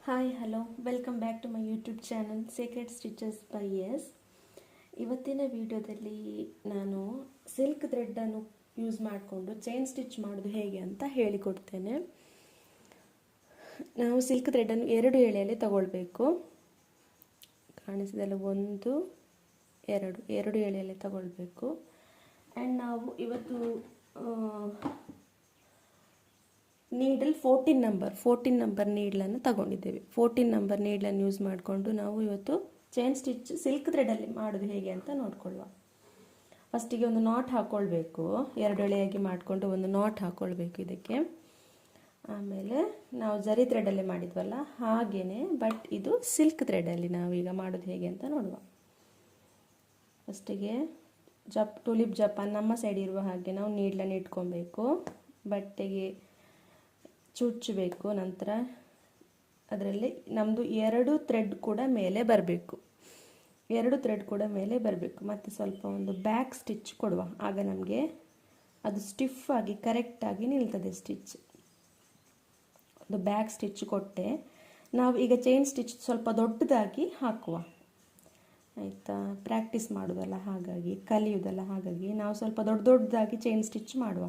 Hi hello welcome back to my YouTube channel secret stitches by S. ಇವತ್ತಿನ ವಿಡಿಯೋದಲ್ಲಿ ನಾನು silk ಥ್ರೆಡ್ಡನ್ನು use ಮಾಡಿಕೊಂಡು ಚೈನ್ ಸ್ಟಿಚ್ ಮಾಡೋದು ಹೇಗೆ ಅಂತ ಹೇಳಿಕೊಡ್ತೇನೆ. ನಾವು ಸಿಲ್ಕ್ ಥ್ರೆಡ್ಡನ್ನು 2 ಎಳೆಯಲ್ಲಿ ತಗೊಳ್ಬೇಕು. ಕಾಣಿಸಿದೆಲ್ಲ 1 2 ಎಳೆಯಲ್ಲಿ ತಗೊಳ್ಬೇಕು. ಆ್ಯಂಡ್ ನಾವು ಇವತ್ತು ನೀಡಲ್ 14 ನಂಬರ್ ನೀಡ್ಲನ್ನು ತಗೊಂಡಿದ್ದೇವೆ. 14 ನಂಬರ್ ನೀಡ್ಲನ್ನು ಯೂಸ್ ಮಾಡಿಕೊಂಡು ನಾವು ಇವತ್ತು ಚೈನ್ ಸ್ಟಿಚ್ ಸಿಲ್ಕ್ ಥ್ರೆಡಲ್ಲಿ ಮಾಡೋದು ಹೇಗೆ ಅಂತ ನೋಡ್ಕೊಳ್ಳುವ. ಫಸ್ಟಿಗೆ ಒಂದು ನಾಟ್ ಹಾಕ್ಕೊಳ್ಬೇಕು. 2 ಎಳೆಯಾಗಿ ಮಾಡಿಕೊಂಡು ಒಂದು ನಾಟ್ ಹಾಕ್ಕೊಳ್ಬೇಕು ಇದಕ್ಕೆ. ಆಮೇಲೆ ನಾವು ಜರಿ ಥ್ರೆಡಲ್ಲಿ ಮಾಡಿದ್ವಲ್ಲ ಹಾಗೇನೆ, ಬಟ್ ಇದು ಸಿಲ್ಕ್ ಥ್ರೆಡಲ್ಲಿ ನಾವೀಗ ಮಾಡೋದು ಹೇಗೆ ಅಂತ ನೋಡುವ. ಫಸ್ಟಿಗೆ ಟುಲಿಪ್ ಜಪಾನ್ ನಮ್ಮ ಸೈಡ್ ಇರುವ ಹಾಗೆ ನಾವು ನೀಡ್ಲನ್ನು ಇಟ್ಕೊಬೇಕು. ಬಟ್ಟೆಗೆ ಚುಚ್ಚಬೇಕು. ನಂತರ ಅದರಲ್ಲಿ ನಮ್ಮದು 2 ಥ್ರೆಡ್ ಕೂಡ ಮೇಲೆ ಬರಬೇಕು. 2 ಥ್ರೆಡ್ ಕೂಡ ಮೇಲೆ ಬರಬೇಕು. ಮತ್ತು ಸ್ವಲ್ಪ ಒಂದು ಬ್ಯಾಕ್ ಸ್ಟಿಚ್ ಕೊಡುವ. ಆಗ ನಮಗೆ ಅದು ಸ್ಟಿಫ್ ಆಗಿ ಕರೆಕ್ಟಾಗಿ ನಿಲ್ತದೆ ಸ್ಟಿಚ್. ಒಂದು ಬ್ಯಾಕ್ ಸ್ಟಿಚ್ ಕೊಟ್ಟೆ. ನಾವು ಈಗ ಚೈನ್ ಸ್ಟಿಚ್ ಸ್ವಲ್ಪ ದೊಡ್ಡದಾಗಿ ಹಾಕುವ, ಆಯಿತಾ? ಪ್ರಾಕ್ಟೀಸ್ ಮಾಡೋದಲ್ಲ, ಹಾಗಾಗಿ ಕಲಿಯೋದಲ್ಲ, ಹಾಗಾಗಿ ನಾವು ಸ್ವಲ್ಪ ದೊಡ್ಡದಾಗಿ ಚೈನ್ ಸ್ಟಿಚ್ ಮಾಡುವ.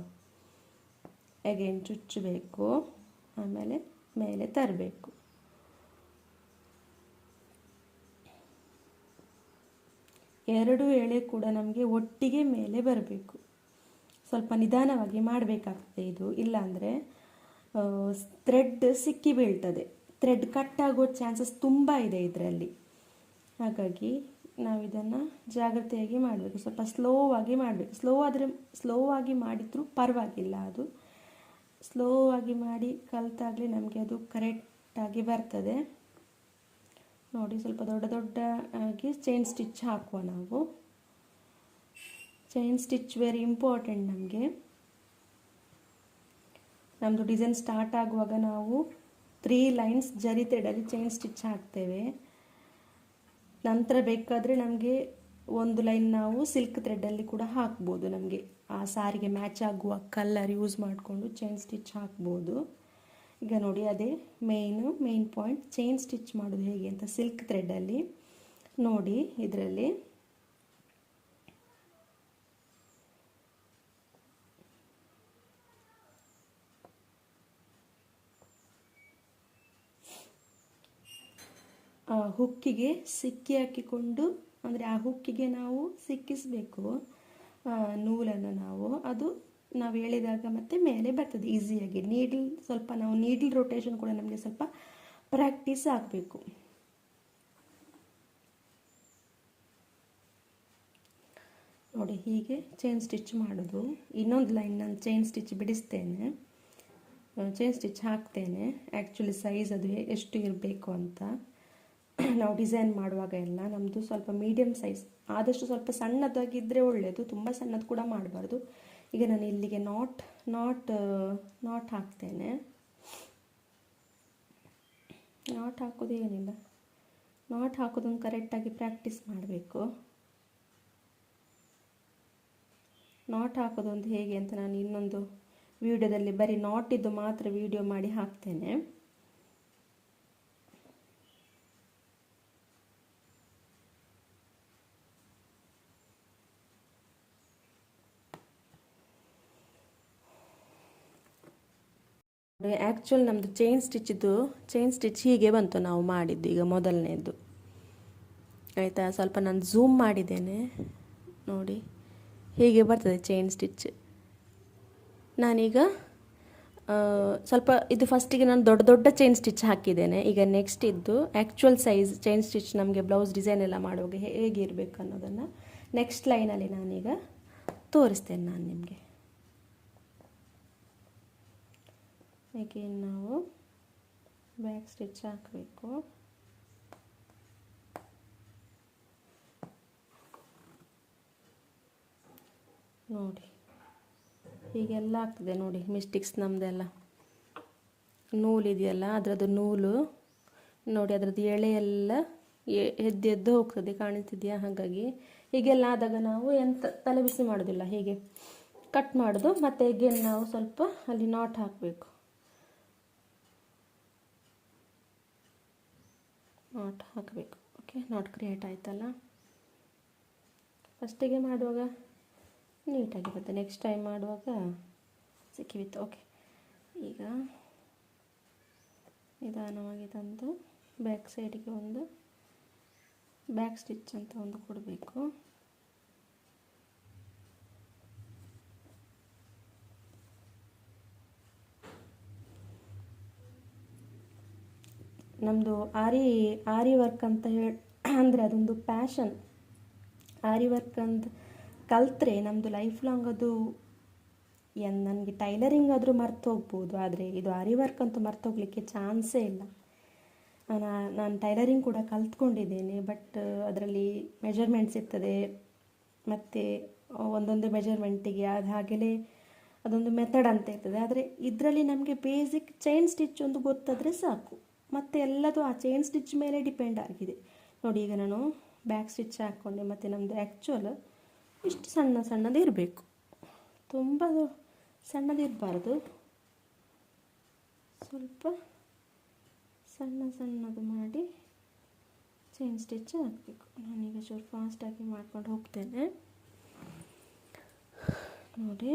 ಅಗೇನ್ ಚುಚ್ಚಬೇಕು, ಆಮೇಲೆ ಮೇಲೆ ತರಬೇಕು. ಎರಡು ಎಳೆ ಕೂಡ ನಮಗೆ ಒಟ್ಟಿಗೆ ಮೇಲೆ ಬರಬೇಕು. ಸ್ವಲ್ಪ ನಿಧಾನವಾಗಿ ಮಾಡಬೇಕಾಗ್ತದೆ ಇದು, ಇಲ್ಲಾಂದರೆ ಥ್ರೆಡ್ ಸಿಕ್ಕಿ ಬೀಳ್ತದೆ. ಥ್ರೆಡ್ ಕಟ್ ಆಗೋ ಚಾನ್ಸಸ್ ತುಂಬ ಇದೆ ಇದರಲ್ಲಿ. ಹಾಗಾಗಿ ನಾವು ಇದನ್ನು ಜಾಗ್ರತೆಯಾಗಿ ಮಾಡಬೇಕು. ಸ್ವಲ್ಪ ಸ್ಲೋ ಆಗಿ ಮಾಡಬೇಕು. ಸ್ಲೋ ಆಗಿ ಮಾಡಿದರೂ ಪರವಾಗಿಲ್ಲ, ಅದು ಸ್ಲೋ ಆಗಿ ಮಾಡಿ ಕಲಿತಾಗಲೇ ನಮಗೆ ಅದು ಕರೆಕ್ಟಾಗಿ ಬರ್ತದೆ. ನೋಡಿ, ಸ್ವಲ್ಪ ದೊಡ್ಡದಾಗಿ ಚೈನ್ ಸ್ಟಿಚ್ ಹಾಕುವ ನಾವು. ಚೈನ್ ಸ್ಟಿಚ್ ವೆರಿ ಇಂಪಾರ್ಟೆಂಟ್ ನಮಗೆ. ನಮ್ಮದು ಡಿಸೈನ್ ಸ್ಟಾರ್ಟ್ ಆಗುವಾಗ ನಾವು 3 ಲೈನ್ಸ್ ಜರಿ ಥ್ರೆಡಲ್ಲಿ ಚೈನ್ ಸ್ಟಿಚ್ ಹಾಕ್ತೇವೆ. ನಂತರ ಬೇಕಾದರೆ ನಮಗೆ 1 ಲೈನ್ ನಾವು ಸಿಲ್ಕ್ ಥ್ರೆಡಲ್ಲಿ ಕೂಡ ಹಾಕ್ಬೋದು. ನಮಗೆ ಆ ಸಾರಿಗೆ ಮ್ಯಾಚ್ ಆಗುವ ಕಲರ್ ಯೂಸ್ ಮಾಡಿಕೊಂಡು ಚೈನ್ ಸ್ಟಿಚ್ ಹಾಕ್ಬೋದು. ಈಗ ನೋಡಿ, ಅದೇ ಮೇನ್ ಪಾಯಿಂಟ್, ಚೈನ್ ಸ್ಟಿಚ್ ಮಾಡೋದು ಹೇಗೆ ಅಂತ ಸಿಲ್ಕ್ ಥ್ರೆಡಲ್ಲಿ ನೋಡಿ. ಇದರಲ್ಲಿ ಹುಕ್ಕಿಗೆ ಸಿಕ್ಕಿ ಹಾಕಿಕೊಂಡು, ಅಂದರೆ ಆ ಹುಕ್ಕಿಗೆ ನಾವು ಸಿಕ್ಕಿಸಬೇಕು ನೂಲನ್ನು. ನಾವು ಎಳೆದಾಗ ಮತ್ತೆ ಮೇಲೆ ಬರ್ತದೆ ಈಸಿಯಾಗಿ. ನೀಡಲ್ ರೊಟೇಷನ್ ಕೂಡ ನಮಗೆ ಸ್ವಲ್ಪ ಪ್ರಾಕ್ಟೀಸ್ ಆಗಬೇಕು. ನೋಡಿ, ಹೀಗೆ ಚೈನ್ ಸ್ಟಿಚ್ ಮಾಡೋದು. ಇನ್ನೊಂದು ಲೈನ್ ನಾನು ಚೈನ್ ಸ್ಟಿಚ್ ಬಿಡಿಸ್ತೇನೆ, ಚೈನ್ ಸ್ಟಿಚ್ ಹಾಕ್ತೇನೆ. ಆ್ಯಕ್ಚುಲಿ ಸೈಜ್ ಅದು ಎಷ್ಟು ಇರಬೇಕು ಅಂತ ನಾವು ಡಿಸೈನ್ ಮಾಡುವಾಗ ಎಲ್ಲ ನಮ್ಮದು ಸ್ವಲ್ಪ ಮೀಡಿಯಮ್ ಸೈಜ್, ಆದಷ್ಟು ಸ್ವಲ್ಪ ಸಣ್ಣದಾಗಿದ್ದರೆ ಒಳ್ಳೆಯದು, ತುಂಬ ಸಣ್ಣದು ಕೂಡ ಮಾಡಬಾರ್ದು. ಈಗ ನಾನು ಇಲ್ಲಿಗೆ ನಾಟ್ ಹಾಕ್ತೇನೆ. ನಾಟ್ ಹಾಕೋದು ಏನಿಲ್ಲ, ನಾಟ್ ಹಾಕೋದನ್ನು ಕರೆಕ್ಟಾಗಿ ಪ್ರಾಕ್ಟೀಸ್ ಮಾಡಬೇಕು. ನಾಟ್ ಹಾಕೋದೊಂದು ಹೇಗೆ ಅಂತ ನಾನು ಇನ್ನೊಂದು ವಿಡಿಯೋದಲ್ಲಿ ಬರೀ ನಾಟಿದ್ದು ಮಾತ್ರ ವಿಡಿಯೋ ಮಾಡಿ ಹಾಕ್ತೇನೆ. ಆ್ಯಕ್ಚುಲ್ ನಮ್ಮದು ಚೈನ್ ಸ್ಟಿಚ್ ಹೀಗೆ ಬಂತು ನಾವು ಮಾಡಿದ್ದು, ಈಗ ಮೊದಲನೇದು, ಆಯಿತಾ? ಸ್ವಲ್ಪ ನಾನು ಝೂಮ್ ಮಾಡಿದ್ದೇನೆ ನೋಡಿ, ಹೀಗೆ ಬರ್ತದೆ ಚೈನ್ ಸ್ಟಿಚ್. ನಾನೀಗ ಸ್ವಲ್ಪ ಇದು ಫಸ್ಟಿಗೆ ನಾನು ದೊಡ್ಡ ಚೈನ್ ಸ್ಟಿಚ್ ಹಾಕಿದ್ದೇನೆ. ಈಗ ನೆಕ್ಸ್ಟ್ ಇದ್ದು ಆ್ಯಕ್ಚುಯಲ್ ಸೈಜ್ ಚೈನ್ ಸ್ಟಿಚ್ ನಮಗೆ ಬ್ಲೌಸ್ ಡಿಸೈನ್ ಎಲ್ಲ ಮಾಡುವಾಗ ಹೇಗೆ ಇರಬೇಕು ಅನ್ನೋದನ್ನು ನೆಕ್ಸ್ಟ್ ಲೈನಲ್ಲಿ ನಾನೀಗ ತೋರಿಸ್ತೇನೆ ನಾನು ನಿಮಗೆ. ಅಗೇನ್ ನಾವು ಬ್ಯಾಕ್ ಸ್ಟಿಚ್ ಹಾಕಬೇಕು. ನೋಡಿ, ಹೀಗೆಲ್ಲ ಆಗ್ತದೆ ನೋಡಿ ಮಿಸ್ಟೇಕ್ಸ್ ನಮ್ಮದೆಲ್ಲ. ನೂಲಿದೆಯಲ್ಲ, ಅದರದ್ದು ನೂಲು ನೋಡಿ, ಅದರದ್ದು ಎಳೆಯೆಲ್ಲ ಎದ್ದು ಹೋಗ್ತದೆ, ಕಾಣಿಸ್ತಿದೆಯಾ? ಹಾಗಾಗಿ ಹೀಗೆಲ್ಲ ಆದಾಗ ನಾವು ಎಂತ ತಲೆ ಬಿಸಿ ಮಾಡೋದಿಲ್ಲ, ಹೀಗೆ ಕಟ್ ಮಾಡೋದು. ಮತ್ತು ಅಗೇನ್ ನಾವು ಸ್ವಲ್ಪ ಅಲ್ಲಿ ನಾಟ್ ಹಾಕಬೇಕು. ನಾಟ್ ಹಾಕಬೇಕು. ಓಕೆ, ನಾಟ್ ಕ್ರಿಯೇಟ್ ಆಯ್ತಲ್ಲ. ಫಸ್ಟಿಗೆ ಮಾಡುವಾಗ ನೀಟಾಗಿ ಬರುತ್ತೆ, ನೆಕ್ಸ್ಟ್ ಟೈಮ್ ಮಾಡುವಾಗ ಸಿಕ್ಕಿಬಿತ್ತು. ಓಕೆ, ಈಗ ನಿಧಾನವಾಗಿ ತಂದು ಬ್ಯಾಕ್ ಸೈಡಿಗೆ ಒಂದು ಬ್ಯಾಕ್ ಸ್ಟಿಚ್ ಅಂತ ಒಂದು ಕೊಡಬೇಕು. ನಮ್ಮದು ಆರಿ ವರ್ಕ್ ಅಂತ ಅಂದರೆ ಅದೊಂದು ಪ್ಯಾಷನ್. ಆರಿ ವರ್ಕ್ ಅಂತ ಕಲ್ತ್ರೆ ನಮ್ಮದು ಲೈಫ್ ಲಾಂಗ್ ಅದು ನನಗೆ ಟೈಲರಿಂಗ್ ಆದರೂ ಮರ್ತು ಹೋಗ್ಬೋದು, ಆದರೆ ಇದು ಆರಿ ವರ್ಕ್ ಅಂತೂ ಮರ್ತು ಹೋಗಲಿಕ್ಕೆ ಚಾನ್ಸೇ ಇಲ್ಲ. ನಾನು ಟೈಲರಿಂಗ್ ಕೂಡ ಕಲ್ತ್ಕೊಂಡಿದ್ದೇನೆ, ಬಟ್ ಅದರಲ್ಲಿ ಮೆಜರ್ಮೆಂಟ್ಸ್ ಇರ್ತದೆ, ಮತ್ತು ಒಂದೊಂದು ಮೆಜರ್ಮೆಂಟಿಗೆ ಅದು ಹಾಗೆಯೇ ಅದೊಂದು ಮೆಥಡ್ ಅಂತ ಇರ್ತದೆ. ಆದರೆ ಇದರಲ್ಲಿ ನಮಗೆ ಬೇಸಿಕ್ ಚೈನ್ ಸ್ಟಿಚ್ ಒಂದು ಗೊತ್ತಾದರೆ ಸಾಕು, ಮತ್ತು ಎಲ್ಲದು ಆ ಚೈನ್ ಸ್ಟಿಚ್ ಮೇಲೆ ಡಿಪೆಂಡ್ ಆಗಿದೆ. ನೋಡಿ, ಈಗ ನಾನು ಬ್ಯಾಕ್ ಸ್ಟಿಚ್ ಹಾಕ್ಕೊಂಡೆ, ಮತ್ತು ನಮ್ಮದು ಆ್ಯಕ್ಚುಲ್ ಇಷ್ಟು ಸಣ್ಣ ಸಣ್ಣದು ಇರಬೇಕು, ತುಂಬ ಸಣ್ಣದಿರಬಾರ್ದು, ಸ್ವಲ್ಪ ಸಣ್ಣ ಸಣ್ಣದು ಮಾಡಿ ಚೈನ್ ಸ್ಟಿಚ್ ಹಾಕಬೇಕು. ನಾನೀಗ ಚೂರು ಫಾಸ್ಟಾಗಿ ಮಾಡ್ಕೊಂಡು ಹೋಗ್ತೇನೆ ನೋಡಿ.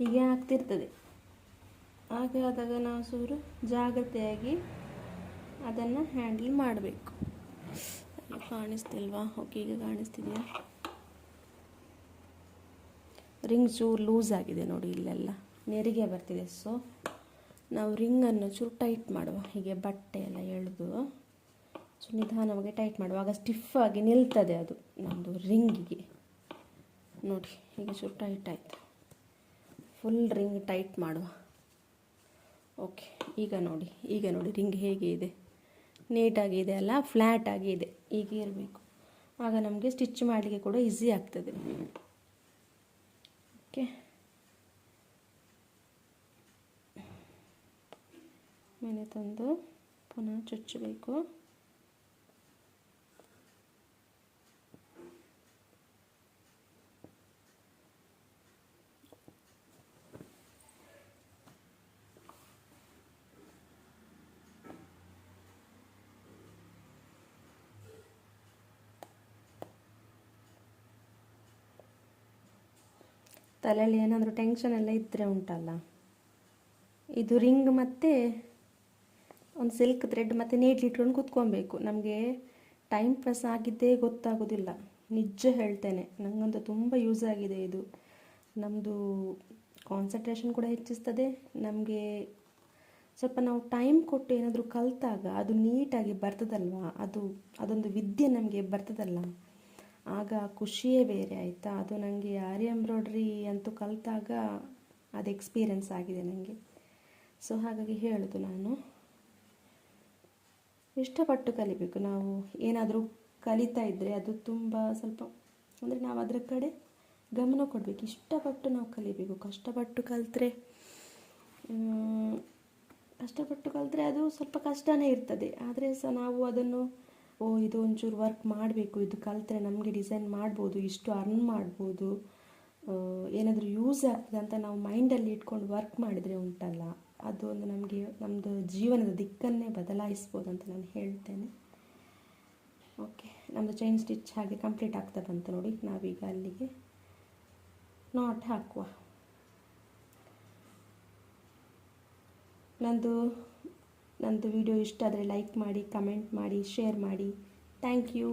ಹೀಗೆ ಆಗ್ತಿರ್ತದೆ. ಹಾಗಾದಾಗ ನಾವು ಚೂರು ಜಾಗ್ರತೆಯಾಗಿ ಅದನ್ನು ಹ್ಯಾಂಡಲ್ ಮಾಡಬೇಕು. ಕಾಣಿಸ್ತಿಲ್ವಾ? ಓಕೆ, ಈಗ ಕಾಣಿಸ್ತಿದೆಯಾ? ರಿಂಗ್ ಚೂರು ಲೂಸ್ ಆಗಿದೆ ನೋಡಿ, ಇಲ್ಲೆಲ್ಲ ನೆರಿಗೆ ಬರ್ತಿದೆ. ಸೊ ನಾವು ರಿಂಗನ್ನು ಚೂರು ಟೈಟ್ ಮಾಡುವ. ಹೀಗೆ ಬಟ್ಟೆ ಎಲ್ಲ ಎಳೆದು ಚೂರು ನಿಧಾನವಾಗಿ ಟೈಟ್ ಮಾಡುವಾಗ ಸ್ಟಿಫಾಗಿ ನಿಲ್ತದೆ ಅದು ನಮ್ಮದು ರಿಂಗಿಗೆ. ನೋಡಿ, ಹೀಗೆ ಚೂರು ಟೈಟ್ ಆಯಿತು. ಫುಲ್ ರಿಂಗ್ ಟೈಟ್ ಮಾಡುವ. ಓಕೆ, ಈಗ ನೋಡಿ ರಿಂಗ್ ಹೇಗೆ ಇದೆ, ನೀಟಾಗಿದೆ ಅಲ್ಲ, ಫ್ಲ್ಯಾಟ್ ಆಗಿದೆ. ಹೀಗೆ ಇರಬೇಕು, ಆಗ ನಮಗೆ ಸ್ಟಿಚ್ ಮಾಡಲಿಕ್ಕೆ ಕೂಡ ಈಸಿ ಆಗ್ತದೆ. ಓಕೆ, ಮನೆ ತಂದು ಪುನಃ ಚುಚ್ಚಬೇಕು. ತಲೆಯಲ್ಲಿ ಏನಾದರೂ ಟೆನ್ಷನ್ ಎಲ್ಲ ಇದ್ದರೆ ಉಂಟಲ್ಲ, ಇದು ರಿಂಗ್ ಮತ್ತು ಒಂದು ಸಿಲ್ಕ್ ಥ್ರೆಡ್ ಮತ್ತು ನೀಡ್ಲ್ ಇಟ್ಕೊಂಡು ಕೂತ್ಕೊಬೇಕು. ನಮಗೆ ಟೈಮ್ ಪಾಸ್ ಆಗಿದ್ದೇ ಗೊತ್ತಾಗೋದಿಲ್ಲ, ನಿಜ ಹೇಳ್ತೇನೆ. ನನಗಂತೂ ತುಂಬ ಯೂಸ್ ಆಗಿದೆ ಇದು. ನಮ್ಮದು ಕಾನ್ಸಂಟ್ರೇಷನ್ ಕೂಡ ಹೆಚ್ಚಿಸ್ತದೆ. ನಮಗೆ ಸ್ವಲ್ಪ ನಾವು ಟೈಮ್ ಕೊಟ್ಟು ಏನಾದರೂ ಕಲಿತಾಗ ಅದು ನೀಟಾಗಿ ಬರ್ತದಲ್ವ, ಅದೊಂದು ವಿದ್ಯೆ ನಮಗೆ ಬರ್ತದಲ್ಲ, ಆಗ ಖುಷಿಯೇ ಬೇರೆ ಆಯಿತಾ. ಅದು ನನಗೆ ಆರಿ ಎಂಬ್ರಾಯ್ಡ್ರಿ ಅಂತೂ ಕಲಿತಾಗ ಅದು ಎಕ್ಸ್ಪೀರಿಯೆನ್ಸ್ ಆಗಿದೆ ನನಗೆ. ಸೊ ಹಾಗಾಗಿ ಹೇಳೋದು, ನಾನು ಇಷ್ಟಪಟ್ಟು ಕಲಿಬೇಕು. ನಾವು ಏನಾದರೂ ಕಲಿತಾ ಇದ್ದರೆ ಅದು ತುಂಬ ಸ್ವಲ್ಪ ಅಂದರೆ ನಾವು ಅದರ ಕಡೆ ಗಮನ ಕೊಡಬೇಕು. ಇಷ್ಟಪಟ್ಟು ನಾವು ಕಲಿಬೇಕು. ಕಷ್ಟಪಟ್ಟು ಕಲಿತ್ರೆ ಅದು ಸ್ವಲ್ಪ ಕಷ್ಟನೇ ಇರ್ತದೆ. ಆದರೆ ಸಹ ನಾವು ಅದನ್ನು ಇದು ಒಂಚೂರು ವರ್ಕ್ ಮಾಡಬೇಕು, ಇದು ಕಲಿತ್ರೆ ನಮಗೆ ಡಿಸೈನ್ ಮಾಡ್ಬೋದು, ಇಷ್ಟು ಅರ್ನ್ ಮಾಡ್ಬೋದು, ಏನಾದರೂ ಯೂಸ್ ಆಗ್ತದೆ ಅಂತ ನಾವು ಮೈಂಡಲ್ಲಿ ಇಟ್ಕೊಂಡು ವರ್ಕ್ ಮಾಡಿದರೆ ಉಂಟಲ್ಲ, ಅದು ಒಂದು ನಮ್ಮದು ಜೀವನದ ದಿಕ್ಕನ್ನೇ ಬದಲಾಯಿಸ್ಬೋದು ಅಂತ ನಾನು ಹೇಳ್ತೇನೆ. ಓಕೆ, ನಮ್ಮದು ಚೈನ್ ಸ್ಟಿಚ್ ಹಾಗೆ ಕಂಪ್ಲೀಟ್ ಆಗ್ತಾ ಬಂತು ನೋಡಿ. ನಾವೀಗ ಅಲ್ಲಿಗೆ ನಾಟ್ ಹಾಕುವ. ನಂದು ವಿಡಿಯೋ ಇಷ್ಟ ಆದರೆ ಲೈಕ್ ಮಾಡಿ, ಕಮೆಂಟ್ ಮಾಡಿ, ಶೇರ್ ಮಾಡಿ. Thank you.